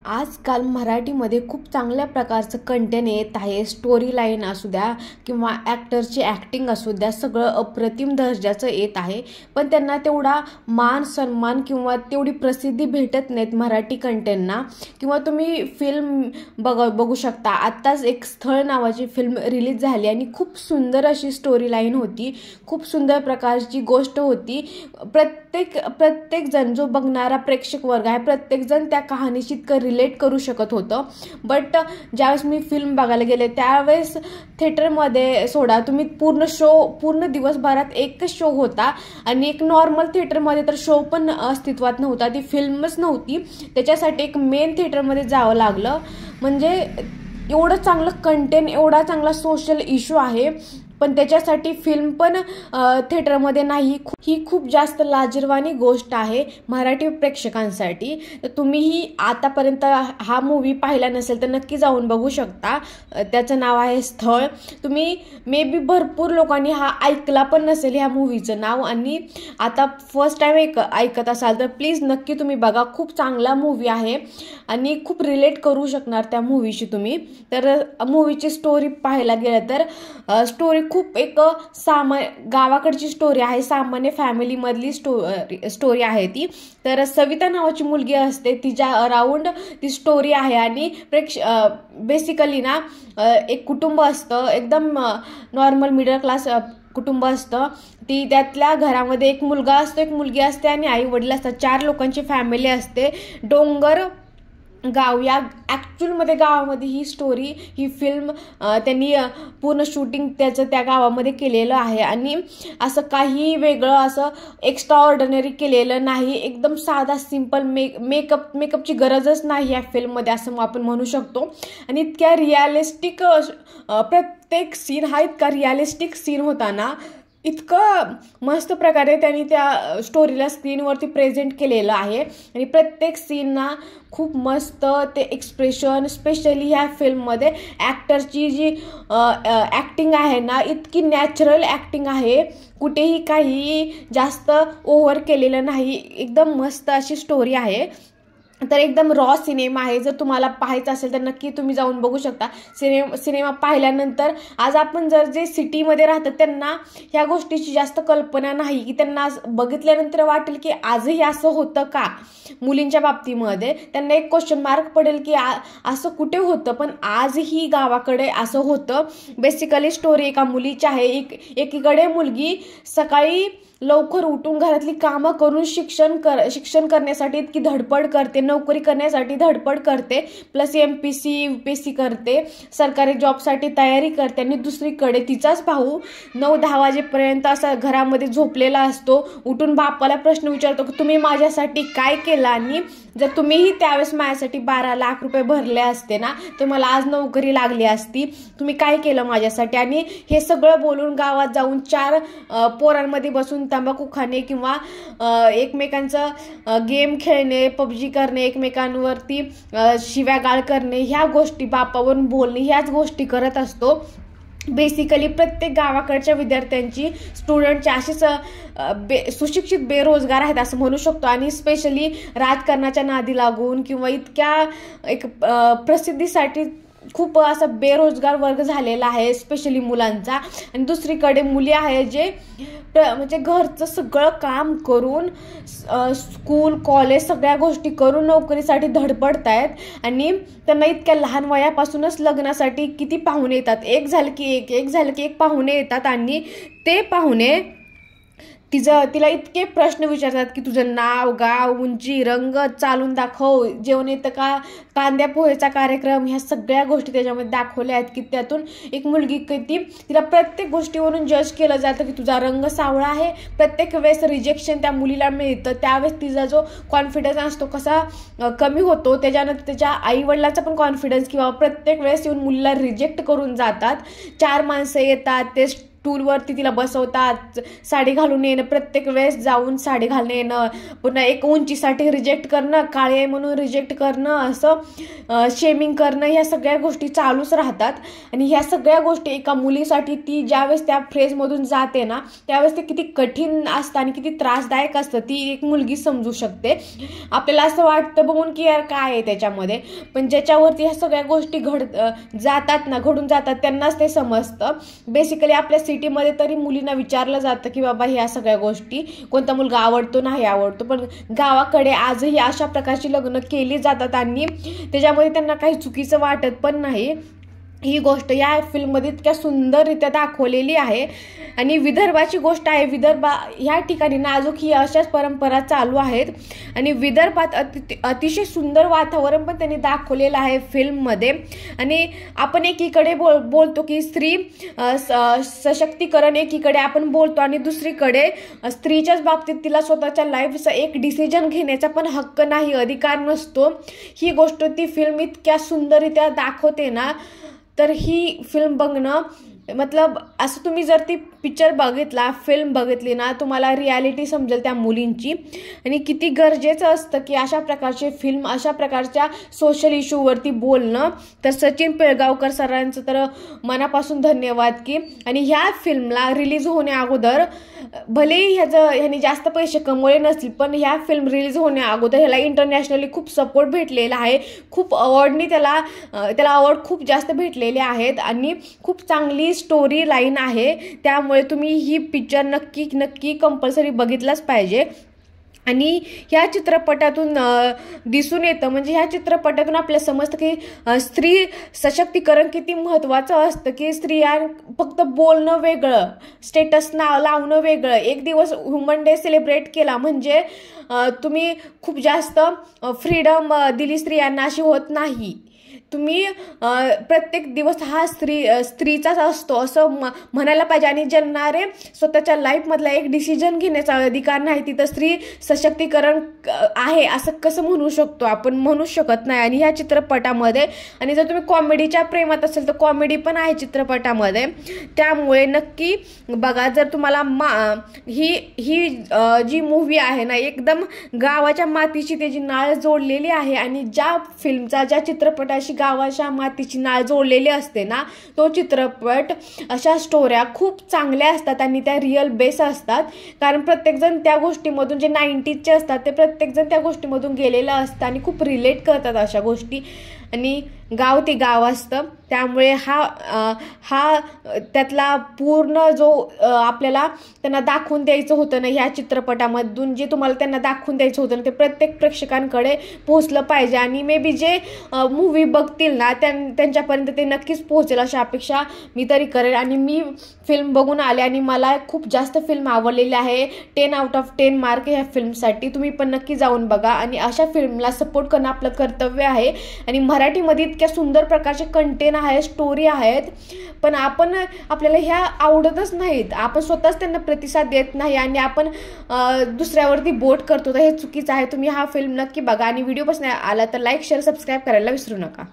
आजकाल मराठीमध्ये खूप चांगल्या प्रकारचं कंटेंट येत आहे. स्टोरी लाईन असू द्या किंवा ॲक्टरची ॲक्टिंग असू द्या, सगळं अप्रतिम दर्जाचं येत आहे. पण त्यांना तेवढा मान सन्मान किंवा तेवढी प्रसिद्धी भेटत नाहीत मराठी कंटेंटना. किंवा तुम्ही फिल्म बघू शकता. आत्ताच एक स्थळ नावाची फिल्म रिलीज झाली आणि खूप सुंदर अशी स्टोरी लाईन होती. खूप सुंदर प्रकारची गोष्ट होती. प्रत्येक जण जो बघणारा प्रेक्षक वर्ग आहे, प्रत्येकजण त्या कहाणीशी इतकं रिलेट करू शकत होतं. बट ज्यावेळेस मी फिल्म बघायला गेले त्यावेळेस थिएटरमध्ये सोडा तुम्ही पूर्ण दिवसभरात एकच शो होता आणि एक नॉर्मल थिएटरमध्ये तर शो पण अस्तित्वात नव्हता. ती फिल्मच नव्हती. त्याच्यासाठी एक मेन थिएटरमध्ये जावं लागलं. म्हणजे एवढं चांगलं कंटेंट, एवढा चांगला सोशल इश्यू आहे, पण त्याच्यासाठी फिल्म पण थिएटरमध्ये नाही. ही खूप जास्त लाजिरवाणी गोष्ट आहे मराठी प्रेक्षकांसाठी. तर तुम्हीही आतापर्यंत हा मूवी पाहिला नसेल तर नक्की जाऊन बघू शकता. त्याचं नाव आहे स्थळ. तुम्ही मे बी भरपूर लोकांनी हा ऐकला पण नसेल ह्या मूवीचं नाव, आणि आता फर्स्ट टाइम ऐकत असाल तर प्लीज नक्की तुम्ही बघा. खूप चांगला मूवी आहे आणि खूप रिलेट करू शकणार त्या मूवीशी तुम्ही. तर मूवीची स्टोरी पाहायला गेलं तर स्टोरी खूप एक गावाकडची स्टोरी आहे. सामान्य फॅमिलीमधली स्टोरी आहे ती. तर सविता नावाची मुलगी असते, तिच्या अराउंड ती स्टोरी आहे. आणि बेसिकली ना एक कुटुंब असतं, एकदम नॉर्मल मिडल क्लास कुटुंब असतं. त्यातल्या घरामध्ये एक मुलगा असतो, एक मुलगी असते आणि आई वडील असतात. 4 लोकांची फॅमिली असते. डोंगर गाव या ॲक्च्युअलमध्ये गावामध्ये ही फिल्म त्यांनी पूर्ण शूटिंग त्याचं त्या गावामध्ये केलेलं आहे. आणि असं काही वेगळं असं एक्स्ट्रा ऑर्डिनरी केलेलं नाही. एकदम साधा सिंपल मेकअपची गरजच नाही या फिल्ममध्ये असं आपण म्हणू शकतो. आणि इतक्या रिअलिस्टिक प्रत्येक सीन हा इतका रिअलिस्टिक सीन होता ना, इतकं मस्त प्रकारे त्यांनी त्या स्टोरीला स्क्रीनवरती प्रेझेंट केलेलं आहे. आणि प्रत्येक सीनना खूप मस्त ते एक्सप्रेशन, स्पेशली ह्या फिल्ममध्ये ॲक्टरची जी ॲक्टिंग आहे ना, इतकी नॅचरल ॲक्टिंग आहे. कुठेही काही जास्त ओव्हर केलेलं नाही. एकदम मस्त अशी स्टोरी आहे. तर एकदम रॉ सिनेमा आहे. जर तुम्हाला पाहायचं असेल तर नक्की तुम्ही जाऊन बघू शकता. सिनेमा पाहिल्यानंतर आज आपण जर जे सिटीमध्ये राहतात त्यांना ह्या गोष्टीची जास्त कल्पना नाही, की त्यांना बघितल्यानंतर वाटेल की आजही असं होतं का मुलींच्या बाबतीमध्ये. त्यांना एक क्वेश्चन मार्क पडेल की असं कुठे होतं, पण आजही गावाकडे असं होतं. बेसिकली स्टोरी एका मुलीची आहे. एकीकडे मुलगी सकाळी लवकर उठून घरातली कामं करून शिक्षण करण्यासाठी इतकी धडपड करते, नोकरी करण्यासाठी धडपड करते, प्लस MPSC UPSC करते, सरकारी जॉबसाठी तयारी करते. आणि दुसरीकडे तिचाच भाऊ 9-10 वाजेपर्यंत असा घरामध्ये झोपलेला असतो. उठून बापाला प्रश्न विचारतो की तुम्ही माझ्यासाठी काय केलं, आणि जर तुम्हीही त्यावेळेस माझ्यासाठी 12 लाख रुपये भरले असते ना तर मला आज नोकरी लागली असती. तुम्ही काय केलं माझ्यासाठी. आणि हे सगळं बोलून गावात जाऊन 4 पोरांमध्ये बसून तंबाखू खाणे किंवा एकमेकांचं गेम खेळणे, PUBG करणे, एकमेकांवरती शिव्यागाळ करणे, ह्या गोष्टी, बापावरून बोलणे, ह्याच गोष्टी करत असतो. बेसिकली प्रत्येक गावाकडच्या विद्यार्थ्यांची, स्टुडंटची अशीच सुशिक्षित बेरोजगार आहेत असं म्हणू शकतो. आणि स्पेशली राजकारणाच्या नादी लागून किंवा इतक्या एक प्रसिद्धीसाठी खूप असा बेरोजगार वर्ग झालेला आहे, स्पेशली मुलांचा. आणि दुसरीकडे मुली आहे जे म्हणजे घरचं सगळं काम करून, स्कूल कॉलेज सगळ्या गोष्टी करून नोकरीसाठी धडपडत आहेत. आणि त्यांना इतक्या लहान वयापासूनच लग्नासाठी किती पाहुणे येतात. एक झालं की एक पाहुणे येतात. आणि ते पाहुणे तिला इतके प्रश्न विचारतात की तुझं नाव, गाव, उंची, रंग, चालून दाखव, जेवण येतं का, कांद्या पोहेचा कार्यक्रम, ह्या सगळ्या गोष्टी त्याच्यामध्ये दाखवल्या आहेत. की त्यातून एक मुलगी तिला प्रत्येक गोष्टीवरून जज केलं जातं की तुझा रंग सावळा आहे. प्रत्येक वेळेस रिजेक्शन त्या मुलीला मिळतं. त्यावेळेस तिचा जो कॉन्फिडन्स असतो कसा कमी होतो. त्याच्यानंतर त्याच्या आईवडिलांचा पण कॉन्फिडन्स किंवा प्रत्येक वेळेस येऊन मुलीला रिजेक्ट करून जातात. 4 माणसं येतात, ते टूलवरती तिला बसवतात, साडी घालून येणं, प्रत्येक वेळेस जाऊन साडी घालून येणं, पुन्हा एक उंचीसाठी रिजेक्ट करणं, काळे आहे म्हणून रिजेक्ट करणं, असं शेमिंग करणं, ह्या सगळ्या गोष्टी चालूच राहतात. आणि ह्या सगळ्या गोष्टी एका मुलीसाठी ती ज्यावेळेस त्या फेजमधून जाते ना त्यावेळेस ते किती कठीण असतं आणि किती त्रासदायक असतं ती एक मुलगी समजू शकते. आपल्याला असं वाटतं बघून की यार काय आहे त्याच्यामध्ये, पण ज्याच्यावरती ह्या सगळ्या गोष्टी घडून जातात त्यांनाच ते समजतं. बेसिकली आपल्या सिटीमध्ये तरी मुलींना विचारलं जातं की बाबा ह्या सगळ्या गोष्टी कोणता मुलगा आवडतो नाही आवडतो, पण गावाकडे आजही अशा प्रकारची लग्न केली जातात आणि त्याच्यामध्ये त्यांना काही चुकीचं वाटत पण नाही. ही गोष्ट या फिल्ममध्ये इतक्या सुंदररित्या दाखवलेली आहे. आणि विदर्भाची गोष्ट आहे, ह्या ठिकाणी नाजूक ही अशाच परंपरा चालू आहेत आणि विदर्भात अतिशय सुंदर वातावरण पण त्यांनी दाखवलेलं आहे फिल्ममध्ये. आणि आपण एकीकडे बोलतो की स्त्री सशक्तीकरण एकीकडे आपण बोलतो आणि दुसरीकडे स्त्रीच्याच बाबतीत तिला स्वतःच्या लाईफचा एक डिसिजन घेण्याचा पण हक्क नाही, अधिकार नसतो. ही गोष्ट ती फिल्म इतक्या सुंदररित्या दाखवते ना, तर ही फिल्म बघणं मतलब असं तुम्ही जर ती पिक्चर बघितला, फिल्म बघितली ना, तुम्हाला रियालिटी समजेल त्या मुलींची आणि किती गरजेचं असतं की अशा प्रकारचे फिल्म, अशा प्रकारच्या सोशल इश्यूवरती बोलणं. तर सचिन पिळगावकर सरांचं तर मनापासून धन्यवाद की, आणि ह्या फिल्मला रिलीज होण्या अगोदर भलेही ह्याने जास्त पैसे कमवले नसतील पण ह्या फिल्म रिलीज होण्या अगोदर ह्याला इंटरनॅशनली खूप सपोर्ट भेटलेला आहे. खूप अवॉर्डनी त्याला अवॉर्ड खूप जास्त भेटलेले आहेत आणि खूप चांगली स्टोरी लाईन आहे. त्यामुळे तुम्ही ही पिक्चर नक्की कंपल्सरी बघितलाच पाहिजे. आणि ह्या चित्रपटातून दिसून येतं, म्हणजे ह्या चित्रपटातून आपल्याला समजतं की स्त्री सशक्तीकरण किती महत्त्वाचं असतं. की स्त्रिया फक्त बोलणं वेगळं, स्टेटस लावणं वेगळं. एक दिवस ह्युमन डे सेलिब्रेट केला म्हणजे तुम्ही खूप जास्त फ्रीडम दिली स्त्रियांना अशी होत नाही. तुम्ही प्रत्येक दिवस हा स्त्रीचाच असतो असं म्हणायला पाहिजे. आणि ज्यांना स्वतःच्या लाईफमधला एक डिसिजन घेण्याचा अधिकार नाही तिथं स्त्री सशक्तीकरण आहे असं कसं म्हणू शकतो आपण? म्हणू शकत नाही. आणि ह्या चित्रपटामध्ये, आणि जर तुम्ही कॉमेडीच्या प्रेमात असेल तर कॉमेडी पण आहे चित्रपटामध्ये, त्यामुळे नक्की बघा. जर तुम्हाला ही जी मूव्ही आहे ना एकदम गावाच्या मातीची त्याची नाळ जोडलेली आहे आणि ज्या चित्रपटाशी गावाच्या मातीची नाळ जोडलेली असते ना, तो चित्रपट, अशा स्टोऱ्या खूप चांगल्या असतात आणि त्या रिअल बेस असतात. कारण प्रत्येकजण त्या गोष्टीमधून, जे 90sचे असतात ते प्रत्येकजण त्या गोष्टीमधून गेलेलं असतं आणि खूप रिलेट करतात अशा गोष्टी. आणि गाव ते गाव असतं, त्यामुळे हा त्यातला पूर्ण जो आपल्याला त्यांना दाखवून द्यायचं होतं ना ह्या चित्रपटामधून, जे तुम्हाला त्यांना दाखवून द्यायचं होतं ना ते प्रत्येक प्रेक्षकांकडे पोहोचलं पाहिजे. आणि मे बी जे मूव्ही बघतील ना त्यांच्यापर्यंत ते नक्कीच पोहोचेल अशी अपेक्षा मी तरी करेल. आणि मी फिल्म बघून आले आणि मला खूप जास्त फिल्म आवडलेली आहे. 10/10 मार्क ह्या फिल्मसाठी. तुम्ही पण नक्की जाऊन बघा आणि अशा फिल्मला सपोर्ट करणं आपलं कर्तव्य आहे. आणि मराठीमध्ये इतक्या सुंदर प्रकारचे कंटेंट आहे, स्टोरी आहेत, पण आपल्याला ह्या आवडतच नाहीत. आपण स्वतःच त्यांना प्रतिसाद देत नाही आणि आपण दुसऱ्यावरती बोट करतो, तर हे चुकीचं आहे. तुम्ही हा फिल्म नक्की बघा आणि व्हिडिओ पसंत आला तर लाईक, शेअर, सबस्क्राईब करायला विसरू नका.